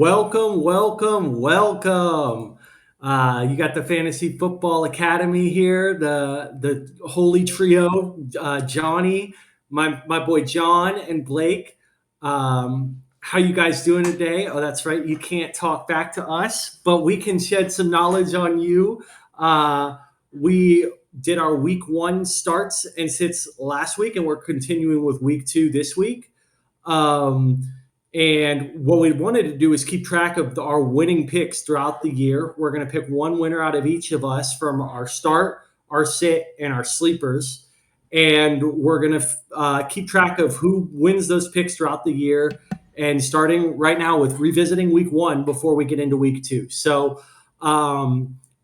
Welcome, welcome, welcome. You got the Fantasy Football Academy here, the holy trio, Johnny, my boy John, and Blake. How you guys doing today? Oh, that's right. You can't talk back to us, but we can shed some knowledge on you. We did our week one starts and sits last week, and we're continuing with week two this week. Um, and what we wanted to do is keep track of our winning picks throughout the year. We're going to pick one winner out of each of us from our start, our sit, and our sleepers. And we're going to keep track of who wins those picks throughout the year. And starting right now with revisiting week one before we get into week two. So,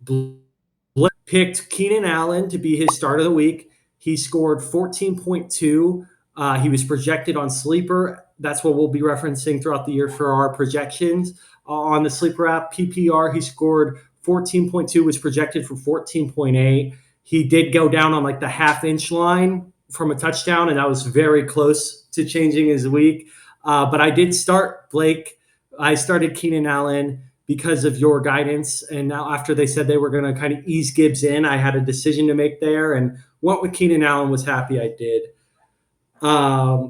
Blake picked Keenan Allen to be his start of the week. He scored 14.2. He was projected on Sleeper. That's what we'll be referencing throughout the year for our projections. On the Sleeper app, PPR, he scored 14.2, was projected for 14.8. He did go down on like the half-inch line from a touchdown, and that was very close to changing his week. But I did start Blake. I started Keenan Allen because of your guidance. And now after they said they were going to kind of ease Gibbs in, I had a decision to make there and went with Keenan Allen. Was happy I did.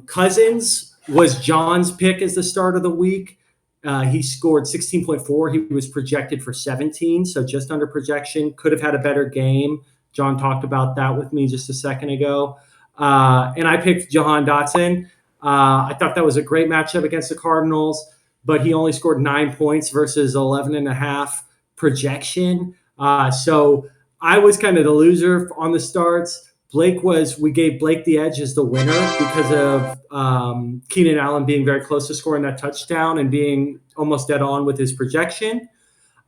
Cousins was John's pick as the start of the week. He scored 16.4. He was projected for 17, so just under projection. Could have had a better game. John talked about that with me just a second ago. And I picked Jahan Dotson. I thought that was a great matchup against the Cardinals, but he only scored 9 points versus 11.5 projection. So I was kind of the loser on the starts. We gave Blake the edge as the winner because of Keenan Allen being very close to scoring that touchdown and being almost dead on with his projection.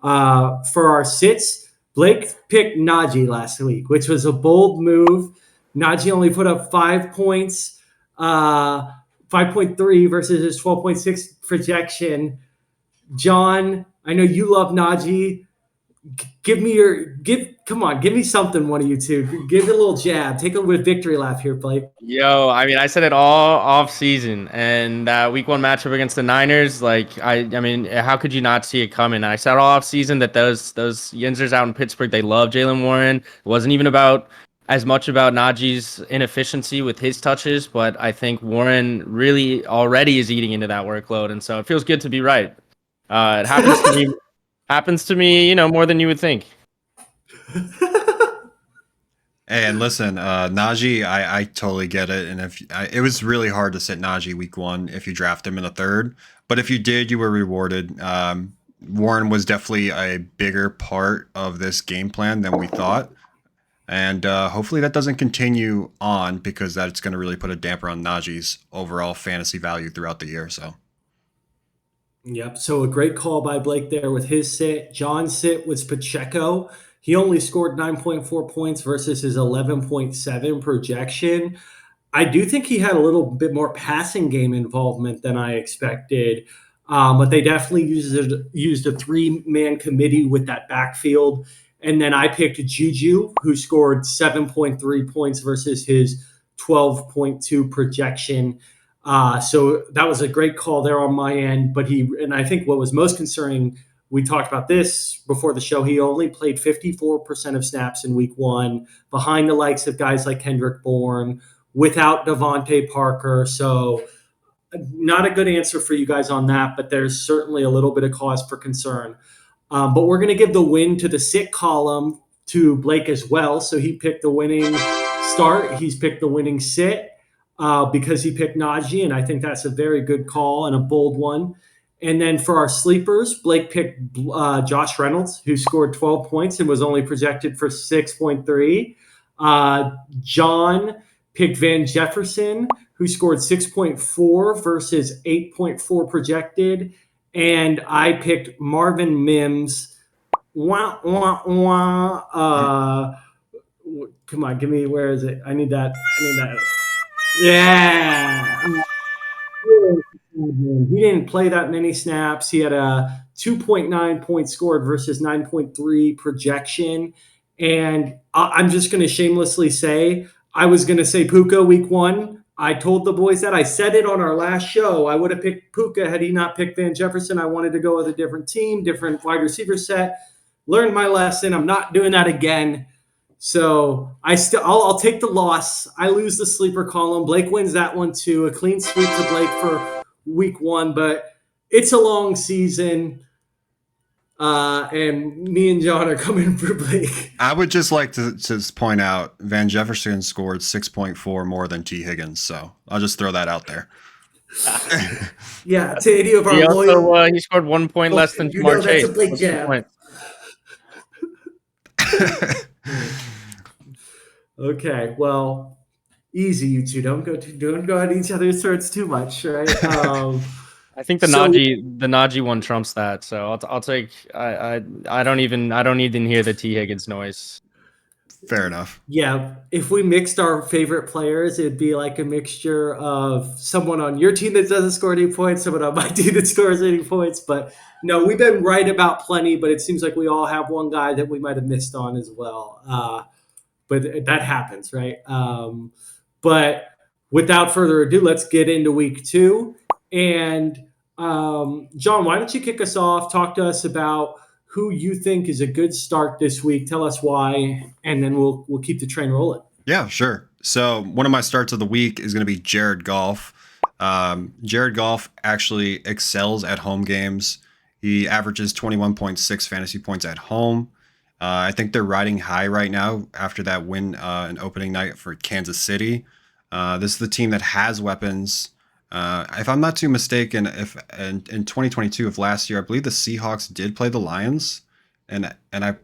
For our sits, Blake picked Najee last week, which was a bold move. Najee only put up 5 points, 5.3 versus his 12.6 projection. John, I know you love Najee. Give me something, one of you two. Give it a little jab. Take a little victory lap here, Blake. Yo, I mean, I said it all off season, and week one matchup against the Niners, I mean, how could you not see it coming? I said all off season that those Yinzers out in Pittsburgh, they love Jalen Warren. It wasn't even as much about Najee's inefficiency with his touches, but I think Warren really already is eating into that workload, and so it feels good to be right. It happens to me, more than you would think. And listen, Najee, I totally get it. And it was really hard to sit Najee week one if you draft him in the third, but if you did, you were rewarded. Warren was definitely a bigger part of this game plan than we thought. And hopefully that doesn't continue on because that's going to really put a damper on Najee's overall fantasy value throughout the year. So. Yep. So a great call by Blake there with his sit. John's sit was Pacheco. He only scored 9.4 points versus his 11.7 projection. I do think he had a little bit more passing game involvement than I expected, but they definitely used a three-man committee with that backfield. And then I picked Juju, who scored 7.3 points versus his 12.2 projection. So that was a great call there on my end. And I think what was most concerning, we talked about this before the show, he only played 54% of snaps in week one, behind the likes of guys like Kendrick Bourne, without Devontae Parker. So not a good answer for you guys on that, but there's certainly a little bit of cause for concern. But we're going to give the win to the sit column to Blake as well. So he picked the winning start. He's picked the winning sit because he picked Najee, and I think that's a very good call and a bold one. And then for our sleepers, Blake picked Josh Reynolds, who scored 12 points and was only projected for 6.3. John picked Van Jefferson, who scored 6.4 versus 8.4 projected. And I picked Marvin Mims. Come on, give me, where is it? I need that. Yeah. He didn't play that many snaps. He had a 2.9 point scored versus 9.3 projection. And I'm just going to shamelessly say, I was going to say Puka week one. I told the boys that. I said it on our last show. I would have picked Puka had he not picked Van Jefferson. I wanted to go with a different team, different wide receiver set. Learned my lesson. I'm not doing that again. So I'll take the loss. I lose the sleeper column. Blake wins that one too. A clean sweep to Blake for week 1, but it's a long season. And me and John are coming for Blake. I would just like to point out Van Jefferson scored 6.4 more than T. Higgins, so I'll just throw that out there. Yeah, to any of our loyal. He scored 1 point less than Jamar Chase. That's a big jab. Okay, well, easy, you two. Don't go at each other's throats too much, right? I think the Najee one trumps that, so I'll take. I don't even hear the T. Higgins noise. Fair enough. Yeah, if we mixed our favorite players, it'd be like a mixture of someone on your team that doesn't score any points, someone on my team that scores any points. But no, we've been right about plenty, but it seems like we all have one guy that we might have missed on as well. But that happens, right? But without further ado, let's get into week 2. And John, why don't you kick us off? Talk to us about who you think is a good start this week. Tell us why, and then we'll keep the train rolling. Yeah, sure. So one of my starts of the week is going to be Jared Goff. Jared Goff actually excels at home games. He averages 21.6 fantasy points at home. I think they're riding high right now after that win in opening night for Kansas City. This is the team that has weapons. If I'm not too mistaken, if in 2022 of last year, I believe the Seahawks did play the Lions, and I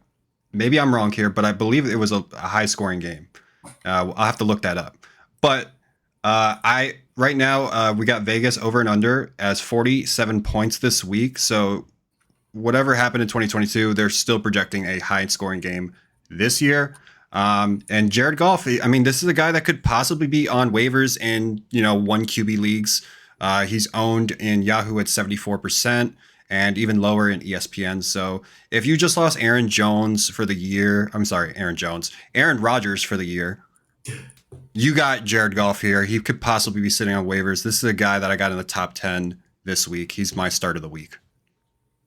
maybe I'm wrong here, but I believe it was a high scoring game. I'll have to look that up. But right now we got Vegas over and under as 47 points this week. So whatever happened in 2022, they're still projecting a high scoring game this year. And Jared Goff, I mean, this is a guy that could possibly be on waivers in, 1 QB leagues. He's owned in Yahoo at 74% and even lower in ESPN. So if you just lost Aaron Rodgers for the year, you got Jared Goff here. He could possibly be sitting on waivers. This is a guy that I got in the top 10 this week. He's my start of the week.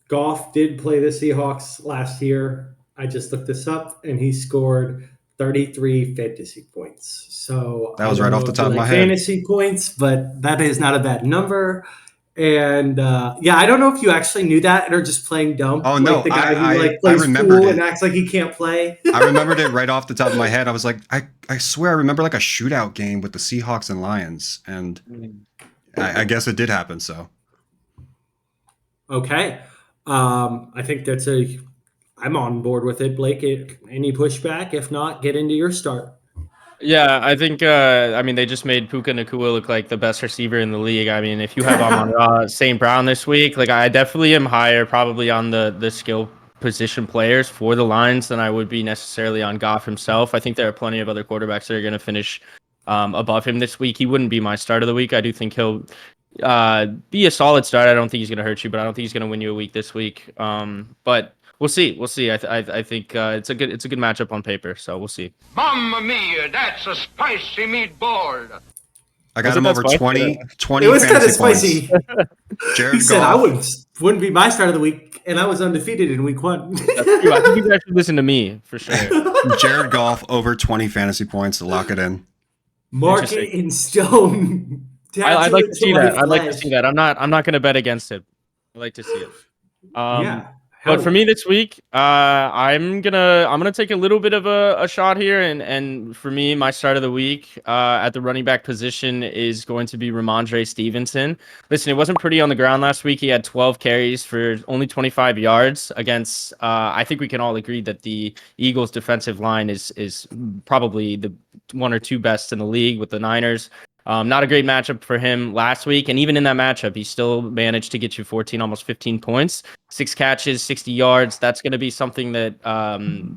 Goff did play the Seahawks last year. I just looked this up, and he scored 33 fantasy points. So that was right off the top of my head. Fantasy points, but that is not a bad number. And I don't know if you actually knew that and are just playing dumb. Oh no, the guy who plays pool and acts like he can't play. I remembered it right off the top of my head. I was like, I swear I remember like a shootout game with the Seahawks and Lions, and I guess it did happen. So okay, I think I'm on board with it, Blake. Any pushback? If not, get into your start. Yeah, I think, they just made Puka Nacua look like the best receiver in the league. I mean, if you have Amon St. Brown this week, like I definitely am higher probably on the skill position players for the Lions than I would be necessarily on Goff himself. I think there are plenty of other quarterbacks that are going to finish above him this week. He wouldn't be my start of the week. I do think he'll be a solid start. I don't think he's going to hurt you, but I don't think he's going to win you a week this week. But we'll see. I think it's a good matchup on paper, so we'll see. Mamma mia, that's a spicy meatball. I got him over 20 It was kind of spicy. Jared he said I wouldn't be my start of the week, and I was undefeated in week 1. That's true. I think you guys should listen to me for sure. Jared Goff over 20 fantasy points to lock it in. Mark it in stone. I'd like to see that. I'd like to see that. I'm not going to bet against it. I'd like to see it. But for me this week, I'm gonna take a little bit of a shot here, and for me, my start of the week at the running back position is going to be Ramondre Stevenson. Listen, it wasn't pretty on the ground last week. He had 12 carries for only 25 yards against. I think we can all agree that the Eagles' defensive line is probably the one or two best in the league with the Niners. Not a great matchup for him last week. And even in that matchup, he still managed to get you 14, almost 15 points, 6 catches, 60 yards. That's going to be something that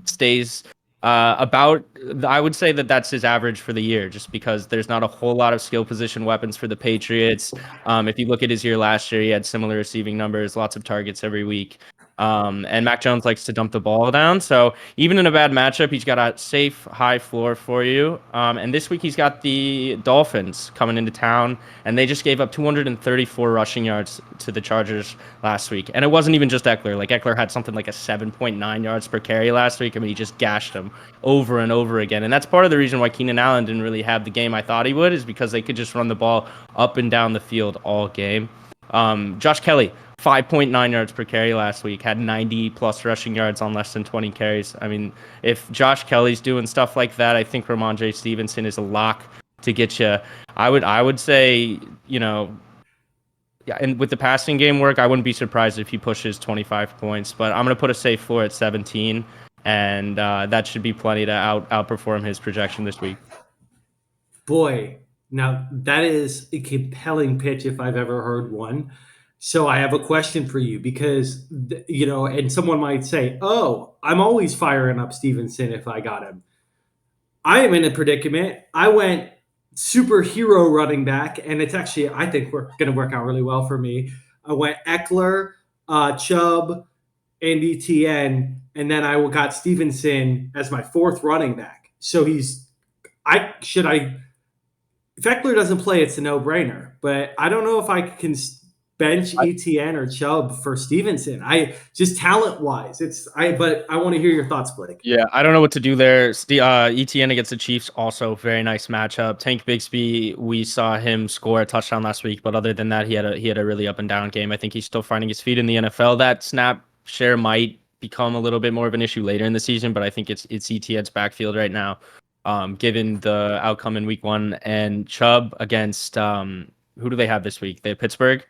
stays about, I would say that's his average for the year, just because there's not a whole lot of skill position weapons for the Patriots. If you look at his year last year, he had similar receiving numbers, lots of targets every week. And Mac Jones likes to dump the ball down. So even in a bad matchup, he's got a safe high floor for you. And this week he's got the Dolphins coming into town, and they just gave up 234 rushing yards to the Chargers last week. And it wasn't even just Eckler. Like Eckler had something like a 7.9 yards per carry last week. I mean, he just gashed them over and over again. And that's part of the reason why Keenan Allen didn't really have the game I thought he would, is because they could just run the ball up and down the field all game. Josh Kelly, 5.9 yards per carry last week, had 90 plus rushing yards on less than 20 carries. I mean, if Josh Kelly's doing stuff like that, I think Ramondre Stevenson is a lock to get you. I would say, yeah, and with the passing game work, I wouldn't be surprised if he pushes 25 points, but I'm going to put a safe floor at 17, and that should be plenty to outperform his projection this week. Boy, now that is a compelling pitch if I've ever heard one. So I have a question for you because, and someone might say, oh, I'm always firing up Stevenson if I got him. I am in a predicament. I went superhero running back, and it's actually, I think, we're going to work out really well for me. I went Eckler, Chubb, and ETN, and then I got Stevenson as my fourth running back. So if Eckler doesn't play, it's a no-brainer. But I don't know if I can bench ETN or Chubb for Stevenson. Just talent-wise, but I want to hear your thoughts, Blake. Yeah, I don't know what to do there. ETN against the Chiefs, also very nice matchup. Tank Bigsby, we saw him score a touchdown last week, but other than that, he had a really up and down game. I think he's still finding his feet in the NFL. That snap share might become a little bit more of an issue later in the season, but I think it's ETN's backfield right now, given the outcome in week 1. And Chubb against who do they have this week? They have Pittsburgh.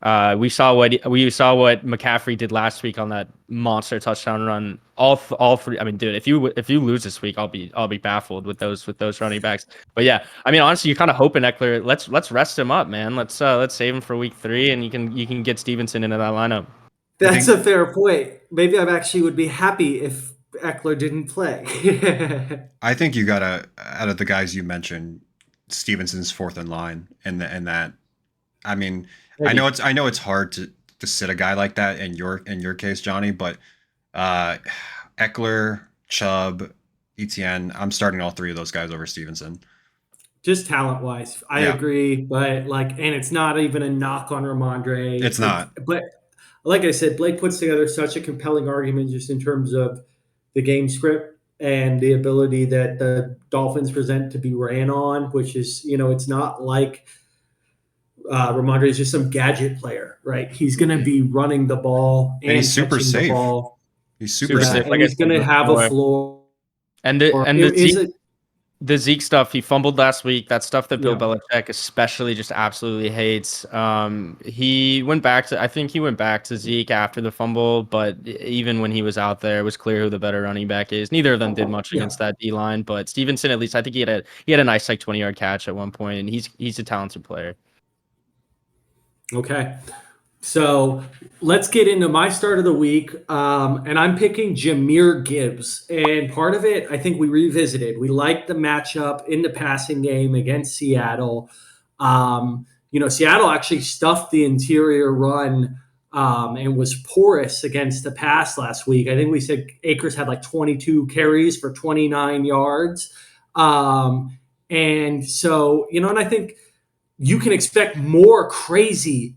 We saw what McCaffrey did last week on that monster touchdown run. All three. I mean, dude, if you lose this week, I'll be baffled with those running backs. But yeah, I mean, honestly, you're kind of hoping Eckler. Let's rest him up, man. Let's save him for week 3, and you can get Stevenson into that lineup. That's a fair point. Maybe I actually would be happy if Eckler didn't play. I think you gotta, out of the guys you mentioned, Stevenson's fourth in line, and that. I mean, maybe. I know it's hard to sit a guy like that in your case, Johnny, but Eckler, Chubb, ETN, I'm starting all 3 of those guys over Stevenson. Just talent-wise, I agree, but and it's not even a knock on Ramondre. It's not. But like I said, Blake puts together such a compelling argument just in terms of the game script and the ability that the Dolphins present to be ran on, which is, it's not like Ramondre is just some gadget player, right? He's going to be running the ball and he's super safe. He's super safe. And he's going to have a floor. And the Zeke stuff, he fumbled last week. That's stuff that Bill Belichick especially just absolutely hates. He went back to Zeke after the fumble, but even when he was out there, it was clear who the better running back is. Neither of them did much against that D-line, but Stevenson, at least, I think he had a nice 20-yard catch at one point, and he's a talented player. Okay. So let's get into my start of the week. And I'm picking Jahmyr Gibbs. And part of it, I think we revisited. We liked the matchup in the passing game against Seattle. Seattle actually stuffed the interior run and was porous against the pass last week. I think we said Akers had 22 carries for 29 yards. And so, and I think you can expect more crazy,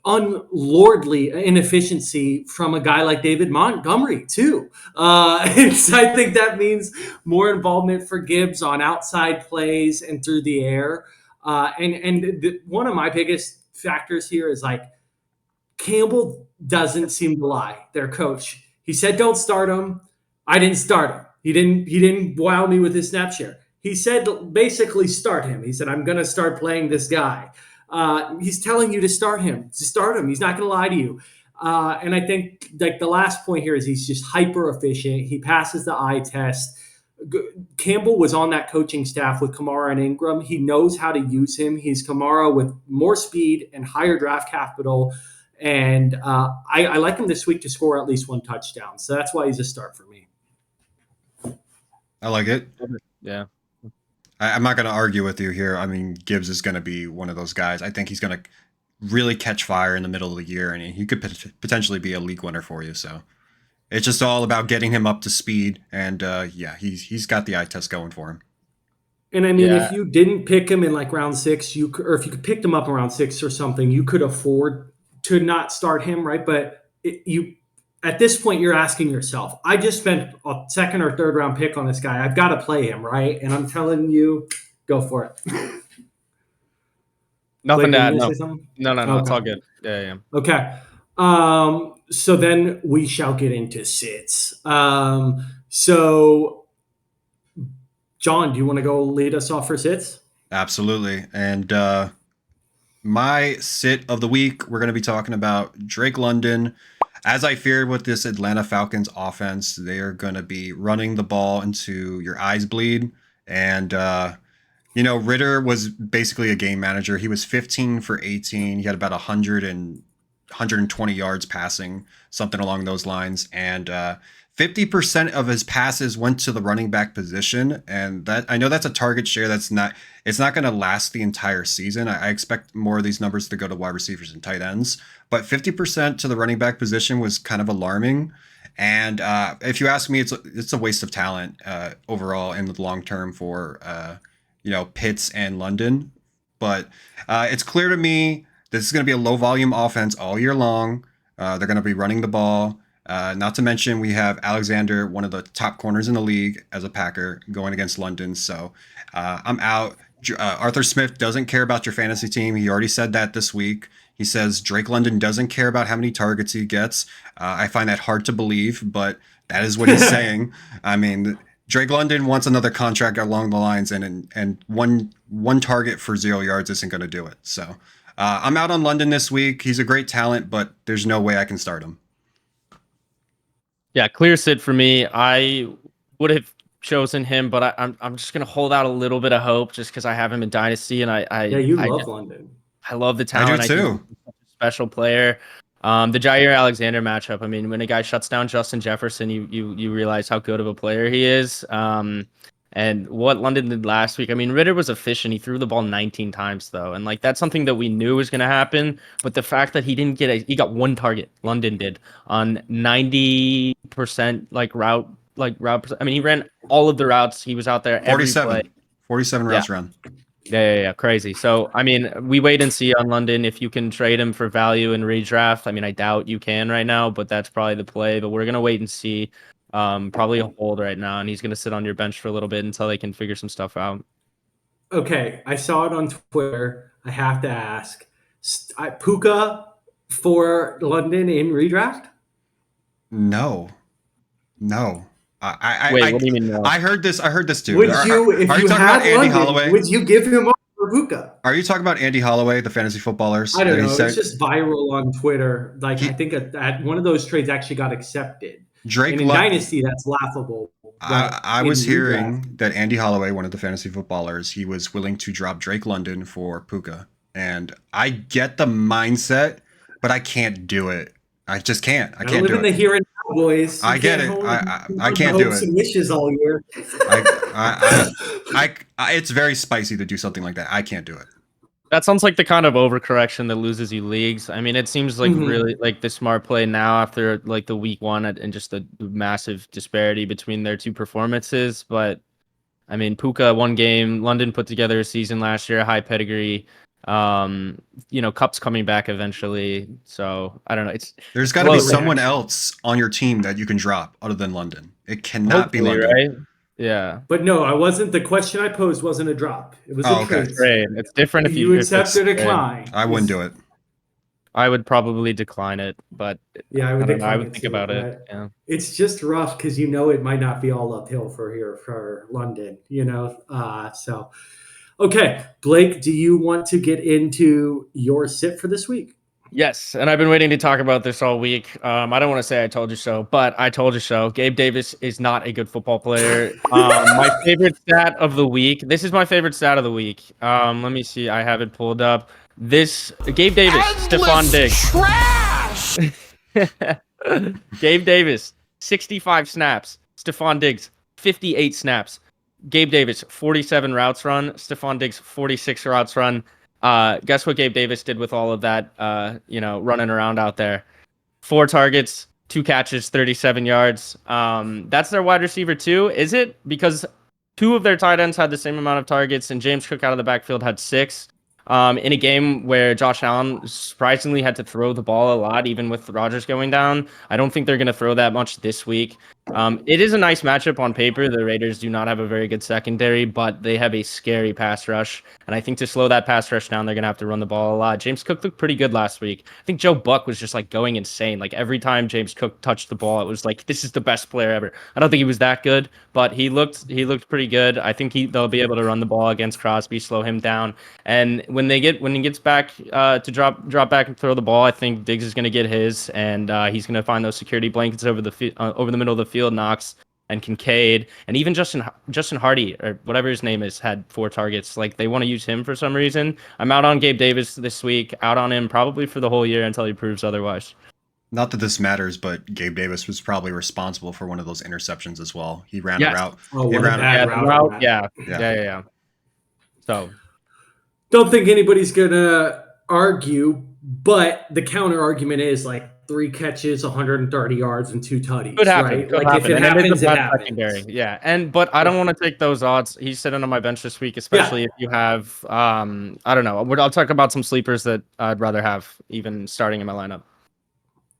unlordly inefficiency from a guy like David Montgomery too. And so I think that means more involvement for Gibbs on outside plays and through the air. One of my biggest factors here is Campbell doesn't seem to lie. Their coach, he said, don't start him. I didn't start him. He didn't wow me with his snap share. He said, basically start him. He said, I'm going to start playing this guy. He's telling you to start him. To start him. He's not going to lie to you. And I think the last point here is he's just hyper efficient. He passes the eye test. Campbell was on that coaching staff with Kamara and Ingram. He knows how to use him. He's Kamara with more speed and higher draft capital. And I like him this week to score at least 1 touchdown. So that's why he's a start for me. I like it. Yeah. I'm not going to argue with you here. I mean, Gibbs is going to be one of those guys. I think he's going to really catch fire in the middle of the year, and he could potentially be a league winner for you. So it's just all about getting him up to speed, and yeah, he's got the eye test going for him. And I mean, Yeah. if you didn't pick him in like round 6, or if you could pick him up around 6 or something, you could afford to not start him, right? But at this point, you're asking yourself, I just spent a second or third round pick on this guy. I've got to play him, right? And I'm telling you, go for it. Nothing Blake, to were you add. gonna No. say something? No. It's Okay. all good. Yeah. Okay. So then we shall get into sits. So John, do you want to go lead us off for sits? Absolutely. And my sit of the week, we're going to be talking about Drake London. As I feared with this Atlanta Falcons offense, they are going to be running the ball until your eyes bleed. And, Ritter was basically a game manager. He was 15 for 18. He had about 120 yards passing, something along those lines. And 50% of his passes went to the running back position, and that I know that's a target share it's not going to last the entire season. I expect more of these numbers to go to wide receivers and tight ends, but 50% to the running back position was kind of alarming. And if you ask me, it's a waste of talent overall in the long term for Pitts and London. But it's clear to me this is going to be a low volume offense all year long. They're going to be running the ball. Not to mention we have Alexander, one of the top corners in the league as a Packer, going against London. So I'm out. Arthur Smith doesn't care about your fantasy team. He already said that this week. He says Drake London doesn't care about how many targets he gets. I find that hard to believe, but that is what he's saying. I mean, Drake London wants another contract along the lines, and one target for 0 yards isn't going to do it. So I'm out on London this week. He's a great talent, but there's no way I can start him. Yeah, clear sit for me. I would have chosen him, but I'm just gonna hold out a little bit of hope just because I have him in Dynasty, and you love London. I love the talent. I do too. He's such a special player. The Jair Alexander matchup. I mean, when a guy shuts down Justin Jefferson, you realize how good of a player he is. And what London did last week. I mean, Ritter was efficient. He threw the ball 19 times though, and like that's something that we knew was going to happen. But the fact that he got one target, London did on 90% route. I mean, he ran all of the routes. He was out there every 47 routes run. Yeah, crazy. So, I mean, we wait and see on London if you can trade him for value in redraft. I mean, I doubt you can right now, but that's probably the play. But we're going to wait and see. Probably a hold right now, and he's going to sit on your bench for a little bit until they can figure some stuff out. Okay, I saw it on Twitter. I have to ask. Puka for London in redraft? No. Wait, what do you mean no? I heard this too. Would you, if are you talking had about Andy London, Holloway? would you give him up for Puka? Are you talking about Andy Holloway, the fantasy footballers? I don't know. It's just viral on Twitter. I think that one of those trades actually got accepted. And in Dynasty, that's laughable. I was hearing that Andy Holloway, one of the fantasy footballers, he was willing to drop Drake London for Puka. And I get the mindset, but I can't do it. I just can't. I can't do it. Live in the here and now, boys. I get it. I can't do it. Some wishes all year. It's very spicy to do something like that. I can't do it. That sounds like the kind of overcorrection that loses you leagues. I mean, it seems like really like the smart play now after like the week one and just the massive disparity between their two performances. But I mean, Puka, one game, London put together a season last year, high pedigree. Cup's coming back eventually. So I don't know. There's got to be someone else on your team that you can drop other than London. It cannot be London. Right? Yeah. But no, I wasn't. The question I posed wasn't a drop. It was a trade. It's different if you accept or decline. I wouldn't do it. I would probably decline it, but yeah, I would think about it. Yeah. It's just rough because it might not be all uphill for London, so okay, Blake, do you want to get into your sit for this week? Yes, and I've been waiting to talk about this all week. I don't want to say I told you so, but I told you so. Gabe Davis is not a good football player. My favorite stat of the week. This is my favorite stat of the week. Let me see. I have it pulled up. This Gabe Davis, Stephon Diggs. Trash. Gabe Davis, 65 snaps. Stephon Diggs, 58 snaps. Gabe Davis, 47 routes run. Stephon Diggs, 46 routes run. Guess what Gabe Davis did with all of that, running around out there? 4 targets, 2 catches, 37 yards. That's their wide receiver too. Is it? Because 2 of their tight ends had the same amount of targets, and James Cook out of the backfield had 6. In a game where Josh Allen surprisingly had to throw the ball a lot, even with Rodgers going down. I don't think they're going to throw that much this week. It is a nice matchup on paper. The Raiders do not have a very good secondary, but they have a scary pass rush. And I think to slow that pass rush down, they're going to have to run the ball a lot. James Cook looked pretty good last week. I think Joe Buck was just like going insane. Like every time James Cook touched the ball, it was like, this is the best player ever. I don't think he was that good, but he looked pretty good. I think they'll be able to run the ball against Crosby, slow him down. And when he gets back to drop back and throw the ball, I think Diggs is going to get his, and he's going to find those security blankets over the middle of the field. Knox and Kincaid, and even Justin Hardy, or whatever his name is, had 4 targets. Like, they want to use him for some reason. I'm out on Gabe Davis this week, out on him probably for the whole year until he proves otherwise. Not that this matters, but Gabe Davis was probably responsible for one of those interceptions as well. He ran a route. Oh, he ran a route. Yeah. So, don't think anybody's gonna argue, but the counter argument is like 3 catches, 130 yards, and 2 tutties. Could happen. Right? Could like happen. if it happens, it happens. Secondary. Yeah, but I don't want to take those odds. He's sitting on my bench this week, especially if you have, I don't know. I'll talk about some sleepers that I'd rather have even starting in my lineup.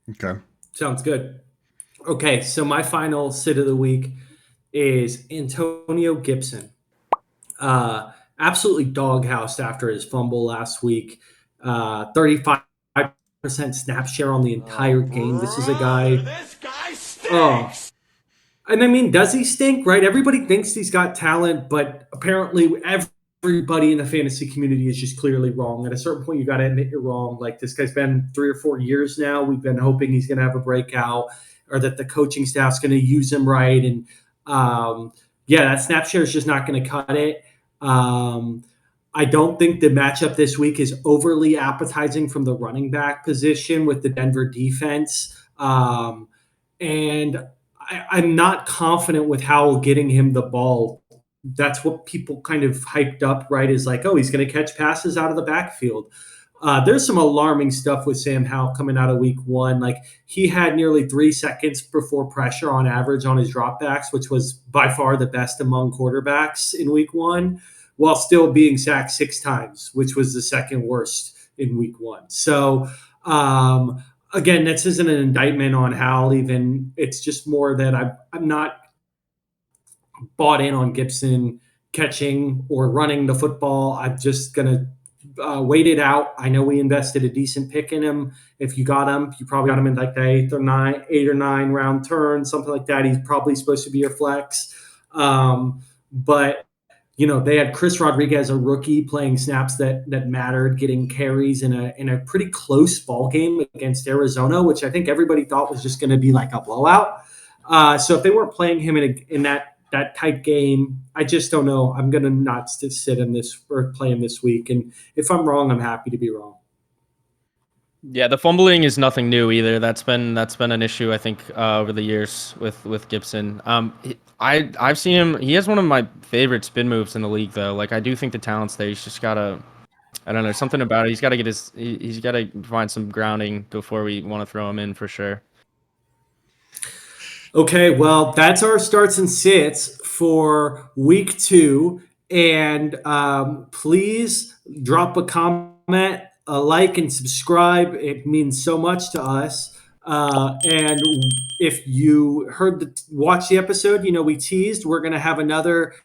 Okay. Sounds good. Okay, so my final sit of the week is Antonio Gibson. Absolutely doghoused after his fumble last week. 35% snap share on the entire game. This is a guy. This guy stinks. And I mean, does he stink? Right? Everybody thinks he's got talent, but apparently everybody in the fantasy community is just clearly wrong. At a certain point, you got to admit you're wrong. Like, this guy's been 3 or 4 years now. We've been hoping he's going to have a breakout, or that the coaching staff's going to use him right. And that snap share is just not going to cut it. I don't think the matchup this week is overly appetizing from the running back position with the Denver defense. And I'm not confident with Howell getting him the ball. That's what people kind of hyped up, right? Is like, oh, he's going to catch passes out of the backfield. There's some alarming stuff with Sam Howell coming out of week 1. Like, he had nearly 3 seconds before pressure on average on his dropbacks, which was by far the best among quarterbacks in week 1, while still being sacked 6 times, which was the second worst in week 1. So, again, this isn't an indictment on Howell even. It's just more that I'm not bought in on Gibson catching or running the football. I'm just going to wait it out. I know we invested a decent pick in him. If you got him, you probably got him in like the 8 or 9 round turn, something like that. He's probably supposed to be your flex. But they had Chris Rodriguez, a rookie, playing snaps that mattered, getting carries in a pretty close ball game against Arizona, which I think everybody thought was just going to be like a blowout. So if they weren't playing him in that tight game, I just don't know. I'm going to not sit in this or play him this week. And if I'm wrong, I'm happy to be wrong. Yeah, the fumbling is nothing new either. That's been an issue, I think, over the years with Gibson. I've seen him. He has one of my favorite spin moves in the league, though. Like, I do think the talent's there. He's just gotta, I don't know, something about it. He's got to he's got to find some grounding before we want to throw him in for sure. Okay, well, that's our starts and sits for week 2. And please drop a comment, a like, and subscribe. It means so much to us. And if you watch the episode, we teased we're going to have another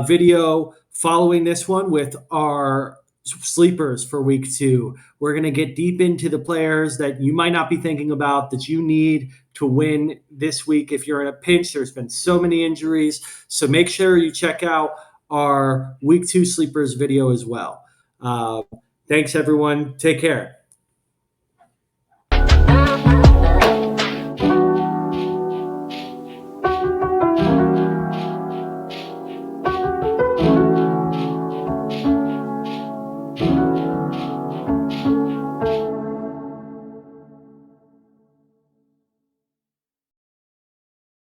video following this one with our sleepers for week 2. We're going to get deep into the players that you might not be thinking about that you need to win this week. If you're in a pinch, there's been so many injuries. So make sure you check out our week 2 sleepers video as well. Thanks, everyone. Take care.